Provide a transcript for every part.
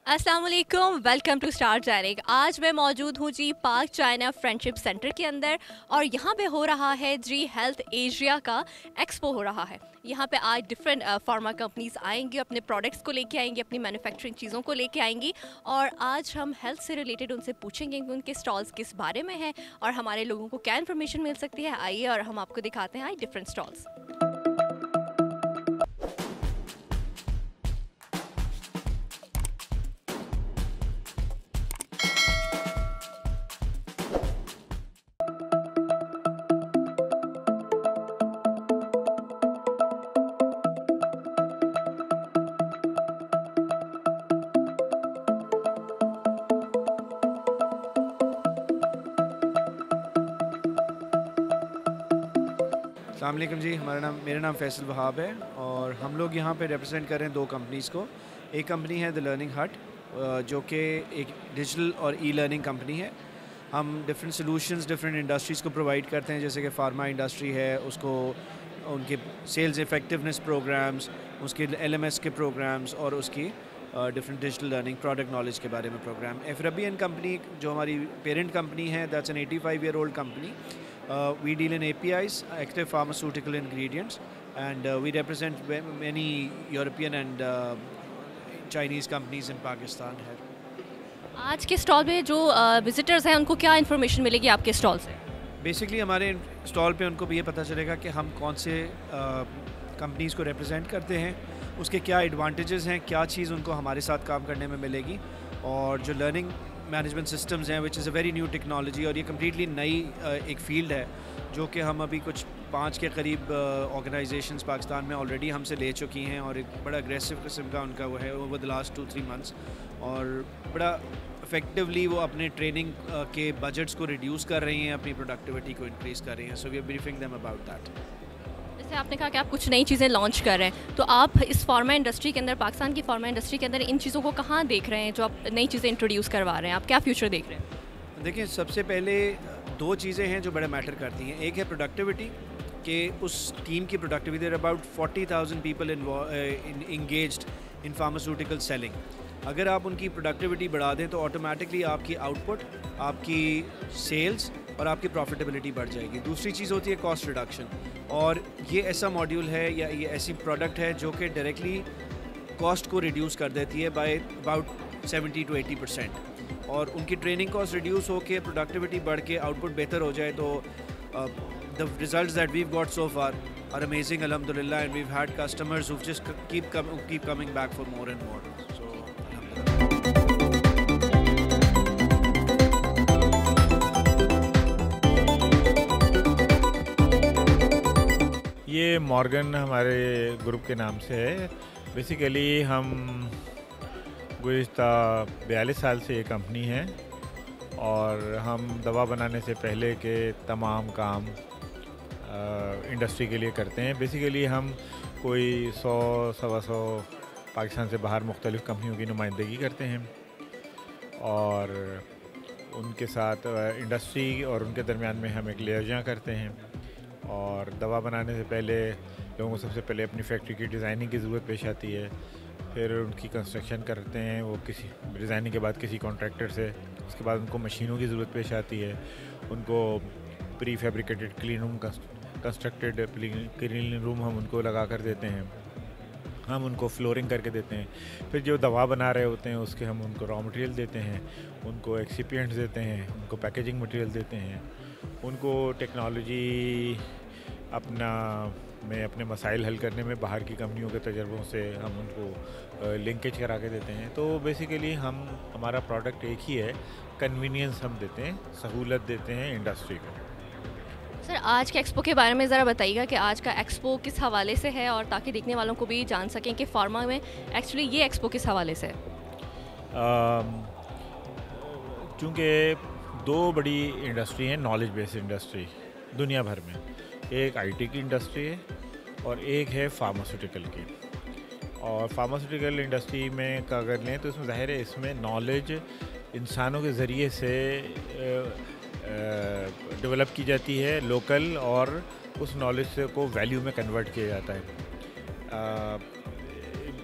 अस्सलाम वालेकुम, welcome to star direct. आज मैं मौजूद हूँ जी पाक चाइना फ्रेंडशिप सेंटर के अंदर और यहाँ पे हो रहा है जी हेल्थ एशिया का एक्सपो हो रहा है। यहाँ पे आज डिफरेंट फार्मा कंपनीज आएंगी, अपने प्रोडक्ट्स को लेके आएंगी, अपनी मैन्युफैक्चरिंग चीज़ों को लेके आएंगी और आज हम हेल्थ से रिलेटेड उनसे पूछेंगे कि उनके स्टॉल्स किस बारे में हैं और हमारे लोगों को क्या इन्फॉर्मेशन मिल सकती है। आइए और हम आपको दिखाते हैं आज डिफरेंट स्टॉल्स। अस्सलाम वालेकुम जी, मेरा नाम फैसल वहाब है और हम लोग यहाँ पे रिप्रेजेंट कर रहे हैं दो कंपनीज़ को। एक कंपनी है द लर्निंग हट, जो कि एक डिजिटल और ई लर्निंग कंपनी है। हम डिफरेंट सॉल्यूशंस डिफरेंट इंडस्ट्रीज़ को प्रोवाइड करते हैं, जैसे कि फार्मा इंडस्ट्री है, उसको उनके सेल्स इफ़ेक्टिवनेस प्रोग्राम्स, उसके LMS के प्रोग्राम्स और उसकी different digital learning product knowledge के बारे में प्रोग्राम। एफरबियन कंपनी जो हमारी पेरेंट कंपनी है, that's an 85-year-old company. We deal in APIs, active pharmaceutical ingredients, and we represent many European and Chinese companies in Pakistan here. आज के stall में जो विजिटर्स हैं उनको क्या इन्फॉर्मेशन मिलेगी आपके स्टॉल से? बेसिकली हमारे स्टॉल पे उनको भी ये पता चलेगा कि हम कौन से कंपनीज़ को रिप्रेजेंट करते हैं, उसके क्या एडवांटेजेस हैं, क्या चीज़ उनको हमारे साथ काम करने में मिलेगी, और जो लर्निंग मैनेजमेंट सिस्टम्स हैं, which is a very new technology, और ये कम्प्लीटली नई एक फ़ील्ड है जो कि हम अभी कुछ 5 के करीब ऑर्गेनाइजेशंस पाकिस्तान में ऑलरेडी हमसे ले चुकी हैं, और एक बड़ा अग्रेसिव किस्म का उनका वो है ओवर द लास्ट 2-3 मंथ्स, और बड़ा इफेक्टिवली वो अपने ट्रेनिंग के बजट्स को रिड्यूस कर रही हैं, अपनी प्रोडक्टिविटी को इंक्रीज़ कर रही हैं। So we are briefing them about that. जैसे आपने कहा कि आप कुछ नई चीज़ें लॉन्च कर रहे हैं, तो आप इस फार्मा इंडस्ट्री के अंदर, पाकिस्तान की फार्मा इंडस्ट्री के अंदर इन चीज़ों को कहाँ देख रहे हैं जो आप नई चीज़ें इंट्रोड्यूस करवा रहे हैं? आप क्या फ्यूचर देख रहे हैं? देखिए, सबसे पहले 2 चीज़ें हैं जो बड़ा मैटर करती हैं। एक है प्रोडक्टिविटी, कि उस टीम की productivity, there about 40,000 people engaged in pharmaceutical selling. अगर आप उनकी प्रोडक्टिविटी बढ़ा दें तो ऑटोमेटिकली आपकी आउटपुट, आपकी सेल्स और आपकी प्रॉफिटेबिलिटी बढ़ जाएगी। दूसरी चीज़ होती है कॉस्ट रिडक्शन, और ये ऐसा मॉड्यूल है या ये ऐसी प्रोडक्ट है जो कि डायरेक्टली कॉस्ट को रिड्यूस कर देती है बाय अबाउट 70 to 80%, और उनकी ट्रेनिंग कॉस्ट रिड्यूस होकर प्रोडक्टिविटी बढ़ के आउटपुट बेहतर हो जाए तो the results that we've got so far are amazing, अल्हम्दुलिल्लाह, and we've had customers who just keep coming back for more and more. So ये मॉर्गन हमारे ग्रुप के नाम से है। बेसिकली हम गुज़िश्ता 42 साल से ये कंपनी है, और हम दवा बनाने से पहले के तमाम काम इंडस्ट्री के लिए करते हैं। बेसिकली हम कोई 100-125 पाकिस्तान से बाहर मुख्तलिफ़ कंपनियों की नुमाइंदगी करते हैं, और उनके साथ इंडस्ट्री और उनके दरमियान में हम एक लियाज़ा करते हैं। और दवा बनाने से पहले लोगों को सबसे पहले अपनी फैक्ट्री की डिज़ाइनिंग की ज़रूरत पेश आती है, फिर उनकी कंस्ट्रक्शन करते हैं वो किसी डिज़ाइनिंग के बाद किसी कॉन्ट्रैक्टर से। उसके बाद उनको मशीनों की ज़रूरत पेश आती है, उनको pre fabricated clean room, constructed clean room हम उनको लगा कर देते हैं, हम उनको फ्लोरिंग करके देते हैं। फिर जो दवा बना रहे होते हैं उसके हम उनको रॉ मटेरियल देते हैं, उनको एक्सिपिएंट्स देते हैं, उनको पैकेजिंग मटेरियल देते हैं, उनको टेक्नोलॉजी अपने मसाइल हल करने में बाहर की कंपनियों के तजर्बों से हम उनको लिंकेज करा के देते हैं। तो बेसिकली हमारा प्रोडक्ट एक ही है, कन्वीनियंस हम देते हैं, सहूलत देते हैं इंडस्ट्री को। सर, आज के एक्सपो के बारे में ज़रा बताइएगा कि आज का एक्सपो किस हवाले से है, और ताकि देखने वालों को भी जान सकें कि फार्मा में एक्चुअली ये एक्सपो किस हवाले से है। चूँकि 2 बड़ी इंडस्ट्री हैं, नॉलेज बेस्ड इंडस्ट्री दुनिया भर में। एक IT की इंडस्ट्री है और एक है फार्मास्यूटिकल की। और फार्मास्यूटिकल इंडस्ट्री में का अगर लें तो इसमें ज़ाहिर है, इसमें नॉलेज इंसानों के ज़रिए से डेवलप की जाती है लोकल, और उस नॉलेज को वैल्यू में कन्वर्ट किया जाता है।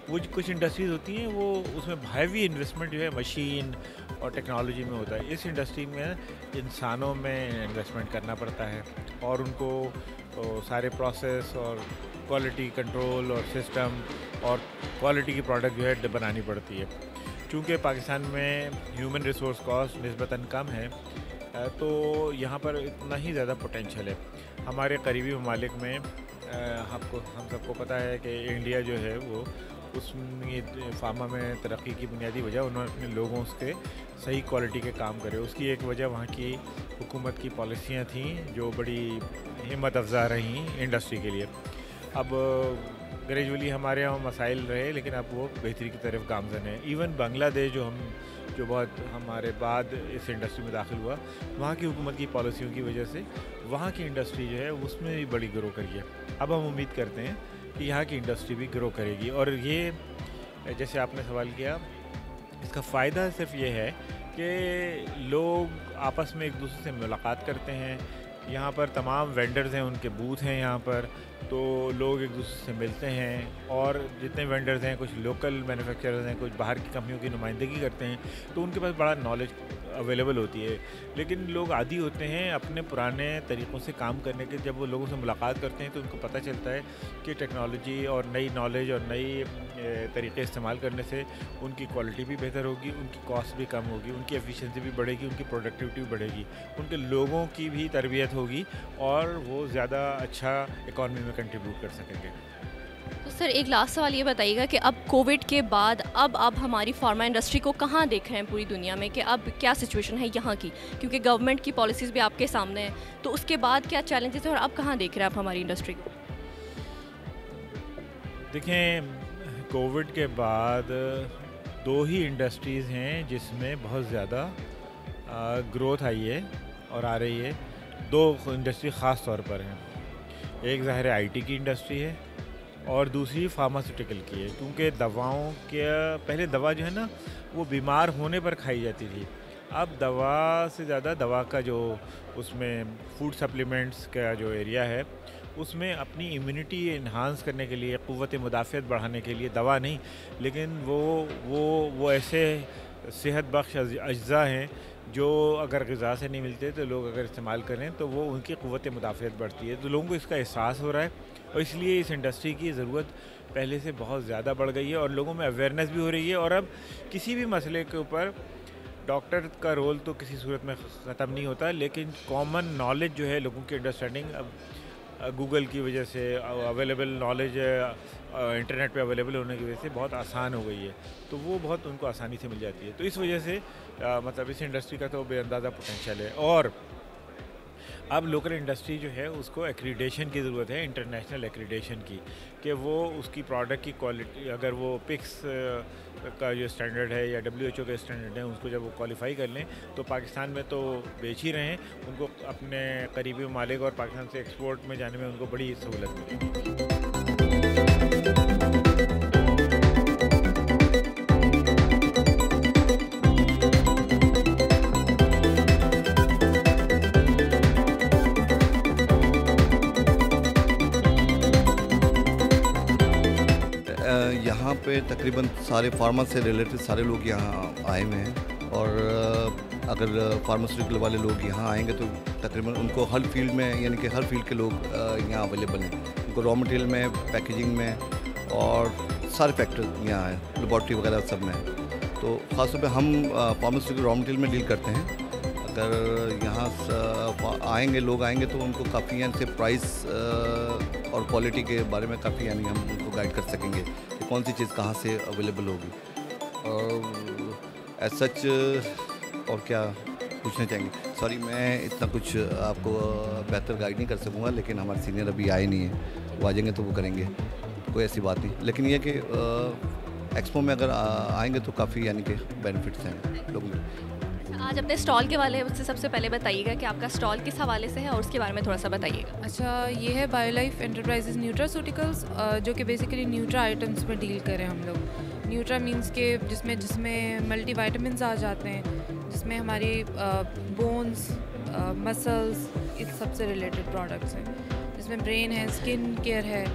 वो कुछ इंडस्ट्रीज़ होती हैं वो उसमें हैवी इन्वेस्टमेंट जो है मशीन और टेक्नोलॉजी में होता है। इस इंडस्ट्री में इंसानों में इन्वेस्टमेंट करना पड़ता है और उनको सारे प्रोसेस और क्वालिटी कंट्रोल और सिस्टम और क्वालिटी की प्रोडक्ट जो है बनानी पड़ती है। चूँकि पाकिस्तान में ह्यूमन रिसोर्स कॉस्ट निस्बतन कम है तो यहाँ पर इतना ही ज़्यादा पोटेंशियल है। हमारे करीबी ममालिक में हम सबको पता है कि इंडिया जो है वो उसमें फार्मा में तरक्की की बुनियादी वजह उन्होंने अपने लोगों के सही क्वालिटी के काम करे। उसकी एक वजह वहाँ की हुकूमत की पॉलिसियाँ थीं जो बड़ी हिम्मत अफजा रहीं इंडस्ट्री के लिए। अब ग्रेजुअली हमारे यहाँ मसाइल रहे लेकिन अब वो बेहतरी की तरफ गामज़न है। इवन बांग्लादेश जो बहुत हमारे बाद इस इंडस्ट्री में दाखिल हुआ, वहाँ की हुकूमत की पॉलिसियों की वजह से वहाँ की इंडस्ट्री जो है उसमें भी बड़ी ग्रो करी है। अब हम उम्मीद करते हैं कि यहाँ की इंडस्ट्री भी ग्रो करेगी। और ये जैसे आपने सवाल किया, इसका फ़ायदा सिर्फ ये है कि लोग आपस में एक दूसरे से मुलाकात करते हैं। यहाँ पर तमाम वेंडर्स हैं, उनके बूथ हैं यहाँ पर, तो लोग एक दूसरे से मिलते हैं। और जितने वेंडर्स हैं, कुछ लोकल मैन्युफैक्चरर्स हैं, कुछ बाहर की कंपनियों की नुमाइंदगी करते हैं, तो उनके पास बड़ा नॉलेज अवेलेबल होती है। लेकिन लोग आदी होते हैं अपने पुराने तरीक़ों से काम करने के। जब वो लोगों से मुलाकात करते हैं तो उनको पता चलता है कि टेक्नोलॉजी और नई नॉलेज और नई तरीक़े इस्तेमाल करने से उनकी क्वालिटी भी बेहतर होगी, उनकी कॉस्ट भी कम होगी, उनकी एफिशिएंसी भी बढ़ेगी, उनकी प्रोडक्टिविटी भी बढ़ेगी, उनके लोगों की भी तरबियत होगी और वो ज़्यादा अच्छा इकॉनमी में कंट्रीब्यूट कर सकेंगे। तो सर एक लास्ट सवाल ये बताइएगा कि अब कोविड के बाद अब हमारी फार्मा इंडस्ट्री को कहाँ देख रहे हैं पूरी दुनिया में, कि अब क्या सिचुएशन है यहाँ की, क्योंकि गवर्नमेंट की पॉलिसीज़ भी आपके सामने हैं, तो उसके बाद क्या चैलेंजेस हैं और अब कहाँ देख रहे हैं आप हमारी इंडस्ट्री को? देखें, कोविड के बाद दो ही इंडस्ट्रीज़ हैं जिसमें बहुत ज़्यादा ग्रोथ आई है और आ रही है। दो इंडस्ट्री ख़ास तौर पर हैं। एक ज़ाहिर आईटी की इंडस्ट्री है और दूसरी फार्मास्यूटिकल की है। क्योंकि दवाओं के पहले दवा जो है ना वो बीमार होने पर खाई जाती थी, अब दवा से ज़्यादा दवा का जो उसमें फूड सप्लीमेंट्स का जो एरिया है उसमें अपनी इम्यूनिटी इन्हांस करने के लिए, क़ुव्वत मुदाफ़ियत बढ़ाने के लिए दवा नहीं, लेकिन वो ऐसे सेहत बख्श अज्जा हैं जो अगर ग़िज़ा से नहीं मिलते तो लोग अगर इस्तेमाल करें तो वो उनकी क़ुव्वत मुदाफ़ियत बढ़ती है। तो लोगों को इसका एहसास हो रहा है और इसलिए इस इंडस्ट्री की ज़रूरत पहले से बहुत ज़्यादा बढ़ गई है और लोगों में अवेयरनेस भी हो रही है। और अब किसी भी मसले के ऊपर डॉक्टर का रोल तो किसी सूरत में ख़त्म नहीं होता, लेकिन कॉमन नॉलेज जो है, लोगों की अंडरस्टैंडिंग अब गूगल की वजह से अवेलेबल नॉलेज इंटरनेट पे अवेलेबल होने की वजह से बहुत आसान हो गई है, तो वो बहुत उनको आसानी से मिल जाती है। तो इस वजह से मतलब इस इंडस्ट्री का तो बेअंदाज़ा पोटेंशियल है। और अब लोकल इंडस्ट्री जो है उसको एक्रीडेशन की ज़रूरत है, इंटरनेशनल एक्रीडेशन की, कि वो उसकी प्रोडक्ट की क्वालिटी, अगर वो पिक्स का जो स्टैंडर्ड है या WHO के स्टैंडर्ड है, उसको जब वो क्वालिफाई कर लें तो पाकिस्तान में तो बेच ही रहे हैं, उनको अपने करीबी मालिक और पाकिस्तान से एक्सपोर्ट में जाने में उनको बड़ी सहूलत मिलेगी। यहाँ पे तकरीबन सारे फार्मा से रिलेटेड सारे लोग यहाँ आए हुए हैं और अगर फार्मास्यूटिकल वाले लोग यहाँ आएंगे तो तकरीबन उनको हर फील्ड में, यानी कि हर फील्ड के लोग यहाँ अवेलेबल हैं। उनको रॉ मटेरियल में, पैकेजिंग में और सारे फैक्टर यहाँ हैं, लेबॉर्ट्री वगैरह सब में। तो ख़ास तौर पे हम फार्मास्यूटिकल रॉ मटेरियल में डील करते हैं। अगर यहाँ आएंगे लोग आएंगे तो उनको काफ़ी यानी से प्राइस और क्वालिटी के बारे में काफ़ी यानी हम उनको गाइड कर सकेंगे कि कौन सी चीज़ कहाँ से अवेलेबल होगी। और एज सच और क्या पूछना चाहेंगे? सॉरी, मैं इतना कुछ आपको बेहतर गाइड नहीं कर सकूँगा, लेकिन हमारे सीनियर अभी आए नहीं हैं, वो आ जाएंगे तो वो करेंगे, कोई ऐसी बात नहीं। लेकिन ये कि एक्सपो में अगर आएंगे तो काफ़ी यानी कि बेनिफिट्स हैं लोगों के। आज अपने स्टॉल के वाले से सबसे पहले बताइएगा कि आपका स्टॉल किस हवाले से है और उसके बारे में थोड़ा सा बताइएगा। अच्छा, ये है बायोलाइफ एंटरप्राइजेज न्यूट्रास्यूटिकल्स, जो कि बेसिकली न्यूट्रा आइटम्स में डील करें हम लोग। न्यूट्रा मींस के जिसमें मल्टीविटामिन्स आ जाते हैं, जिसमें हमारी बोन्स, मसल्स, इन सब से रिलेटेड प्रोडक्ट्स हैं, जिसमें ब्रेन है, स्किन केयर है,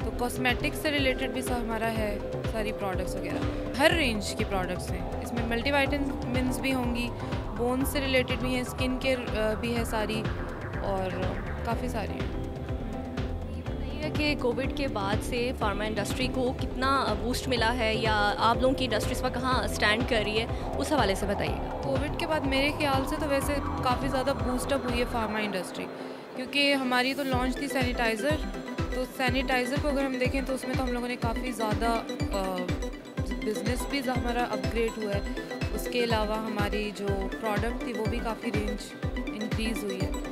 तो कॉस्मेटिक्स से रिलेटेड भी सब हमारा है, सारी प्रोडक्ट्स वगैरह हर रेंज की प्रोडक्ट्स हैं। इसमें मल्टीविटामिन्स भी होंगी, बोन से रिलेटेड भी हैं, स्किन केयर भी है सारी, और काफ़ी सारी हैं। कि कोविड के बाद से फार्मा इंडस्ट्री को कितना बूस्ट मिला है या आप लोगों की इंडस्ट्री इस वक्त कहाँ स्टैंड कर रही है, उस हवाले से बताइएगा। कोविड के बाद मेरे ख्याल से तो वैसे काफ़ी ज़्यादा बूस्टअप हुई है फार्मा इंडस्ट्री, क्योंकि हमारी तो लॉन्च थी सैनिटाइज़र, तो सैनिटाइज़र को अगर हम देखें तो उसमें तो हम लोगों ने काफ़ी ज़्यादा बिज़नेस भी हमारा अपग्रेड हुआ है। उसके अलावा हमारी जो प्रोडक्ट थी वो भी काफ़ी रेंज इंक्रीज़ हुई है।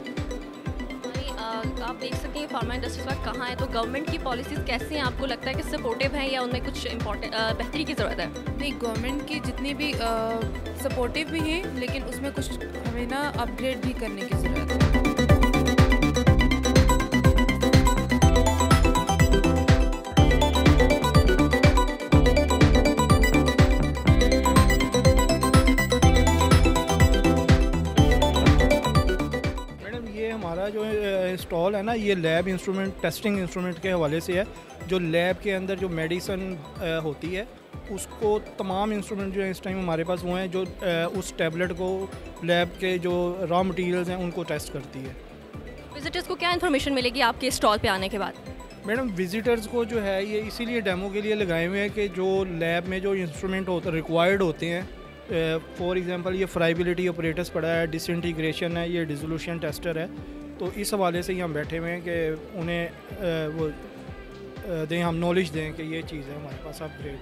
आप देख सकते हैं फार्मा इंडस्ट्री का कहाँ है, तो गवर्नमेंट की पॉलिसीज़ कैसी हैं, आपको लगता है कि सपोर्टिव हैं या उनमें कुछ इम्पोर्टेंट बेहतरी की ज़रूरत है? नहीं, गवर्नमेंट की जितनी भी सपोर्टिव भी हैं, लेकिन उसमें कुछ हमें ना अपग्रेड भी करने की ज़रूरत है। हमारा जो इंस्टॉल है ना, ये लैब इंस्ट्रूमेंट, टेस्टिंग इंस्ट्रूमेंट के हवाले से है। जो लैब के अंदर जो मेडिसिन होती है, उसको तमाम इंस्ट्रूमेंट जो है इस टाइम हमारे पास वो हैं जो उस टैबलेट को लैब के जो रॉ मटेरियल्स हैं उनको टेस्ट करती है। विजिटर्स को क्या इन्फॉर्मेशन मिलेगी आपके स्टॉल पे आने के बाद? मैडम, विजिटर्स को जो है ये इसीलिए डेमो के लिए लगाए हुए हैं कि जो लैब में जो इंस्ट्रूमेंट रिक्वायर्ड होते हैं, फॉर एग्जांपल ये फ्राइबिलिटी ऑपरेटर्स पड़ा है, डिसइंटीग्रेशन है, ये डिसोल्यूशन टेस्टर है, तो इस हवाले से ही हम बैठे हुए हैं कि उन्हें वो दें, हम नॉलेज दें कि ये चीज़ है हमारे पास अपग्रेड।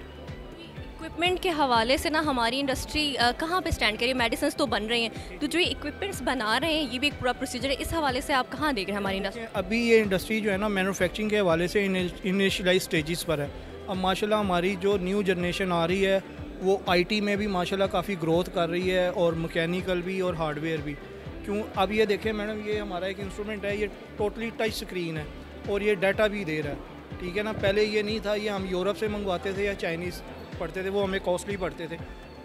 इक्विपमेंट के हवाले से ना हमारी इंडस्ट्री कहाँ पे स्टैंड करिए? मेडिसिन तो बन रही हैं, तो जो इक्विपमेंट्स बना रहे हैं ये भी एक पूरा प्रोसीजर है, इस हवाले से आप कहाँ देख रहे हैं हमारी इंडस्ट्री? अभी ये इंडस्ट्री जो है ना मैन्युफैक्चरिंग के हवाले से इनिशियलाइज स्टेजेस पर है। अब माशाल्लाह हमारी जो न्यू जनरेशन आ रही है वो आईटी में भी माशाल्लाह काफ़ी ग्रोथ कर रही है, और मैकेनिकल भी और हार्डवेयर भी। क्यों, अब ये देखें मैडम, ये हमारा एक इंस्ट्रूमेंट है, ये टोटली टच स्क्रीन है और ये डाटा भी दे रहा है, ठीक है ना। पहले ये नहीं था, ये हम यूरोप से मंगवाते थे या चाइनीज़ पढ़ते थे, वो हमें कॉस्टली पड़ते थे।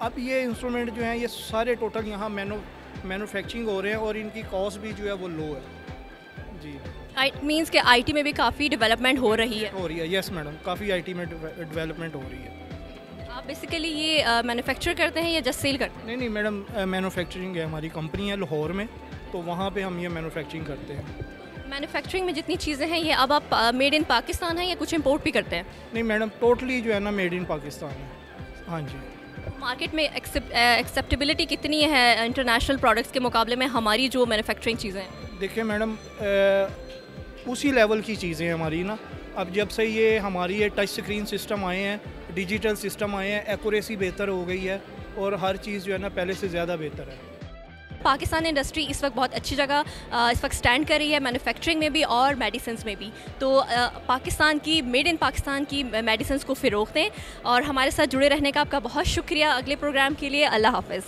अब ये इंस्ट्रूमेंट जो हैं ये सारे टोटल यहाँ मैन्युफैक्चरिंग हो रहे हैं और इनकी कॉस्ट भी जो है वो लो है जी। मीन्स के आईटी में भी काफ़ी डेवलपमेंट हो रही है? यस मैडम, काफ़ी आईटी में डेवलपमेंट हो रही है। आप बेसिकली ये मैन्युफैक्चर करते हैं या जस्ट सेल करते हैं? नहीं मैडम, मैन्युफैक्चरिंग है, हमारी कंपनी है लाहौर में, तो वहाँ पे हम ये मैन्युफैक्चरिंग करते हैं। मैन्युफैक्चरिंग में जितनी चीज़ें हैं ये अब आप मेड इन पाकिस्तान है या कुछ इंपोर्ट भी करते हैं? नहीं मैडम, टोटली जो है ना मेड इन पाकिस्तान है। हाँ जी। मार्केट में एक्सेप्टेबिलिटी कितनी है इंटरनेशनल प्रोडक्ट्स के मुकाबले में हमारी जो मैन्युफैक्चरिंग चीज़ें हैं? देखिए मैडम, उसी लेवल की चीज़ें हमारी ना, अब जब से ये हमारी ये टच स्क्रीन सिस्टम आए हैं, डिजिटल सिस्टम आए हैं, एक्यूरेसी बेहतर हो गई है और हर चीज़ जो है ना पहले से ज़्यादा बेहतर है। पाकिस्तान इंडस्ट्री इस वक्त बहुत अच्छी जगह इस वक्त स्टैंड कर रही है, मैन्युफैक्चरिंग में भी और मेडिसिन में भी। तो पाकिस्तान की मेड इन पाकिस्तान की मेडिसिन को फ़रोग़ दें, और हमारे साथ जुड़े रहने का आपका बहुत शुक्रिया। अगले प्रोग्राम के लिए अल्लाह हाफ़िज़।